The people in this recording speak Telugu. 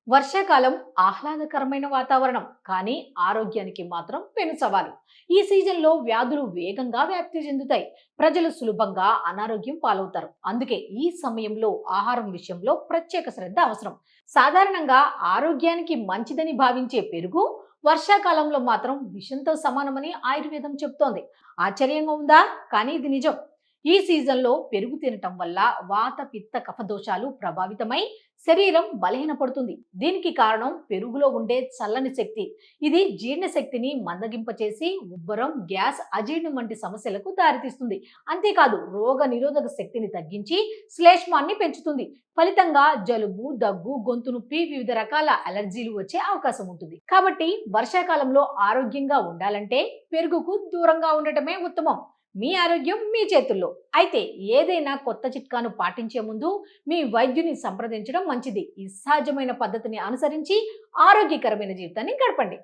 వర్షాకాలం ఆహ్లాదకరమైన వాతావరణం, కానీ ఆరోగ్యానికి మాత్రం పెను సవాలు. ఈ సీజన్లో వ్యాధులు వేగంగా వ్యాప్తి చెందుతాయి. ప్రజలు సులభంగా అనారోగ్యం పాలవుతారు. అందుకే ఈ సమయంలో ఆహారం విషయంలో ప్రత్యేక శ్రద్ధ అవసరం. సాధారణంగా ఆరోగ్యానికి మంచిదని భావించే పెరుగు వర్షాకాలంలో మాత్రం విషంతో సమానమని ఆయుర్వేదం చెప్తోంది. ఆశ్చర్యంగా ఉందా? కానీ ఇది నిజం. ఈ సీజన్లో పెరుగు తినటం వల్ల వాత పిత్త కఫ దోషాలు ప్రభావితమై శరీరం బలహీనపడుతుంది. దీనికి కారణం పెరుగులో ఉండే చల్లని శక్తి. ఇది జీర్ణశక్తిని మందగింపచేసి ఉబ్బరం, గ్యాస్, అజీర్ణం వంటి సమస్యలకు దారితీస్తుంది. అంతేకాదు, రోగ నిరోధక శక్తిని తగ్గించి శ్లేష్మాన్ని పెంచుతుంది. ఫలితంగా జలుబు, దగ్గు, గొంతు నొప్పి, వివిధ రకాల అలర్జీలు వచ్చే అవకాశం ఉంటుంది. కాబట్టి వర్షాకాలంలో ఆరోగ్యంగా ఉండాలంటే పెరుగుకు దూరంగా ఉండటమే ఉత్తమం. మీ ఆరోగ్యం మీ చేతుల్లో. అయితే ఏదైనా కొత్త చిట్కాను పాటించే ముందు మీ వైద్యుని సంప్రదించడం మంచిది. ఈ సహజమైన పద్ధతిని అనుసరించి ఆరోగ్యకరమైన జీవితాన్ని గడపండి.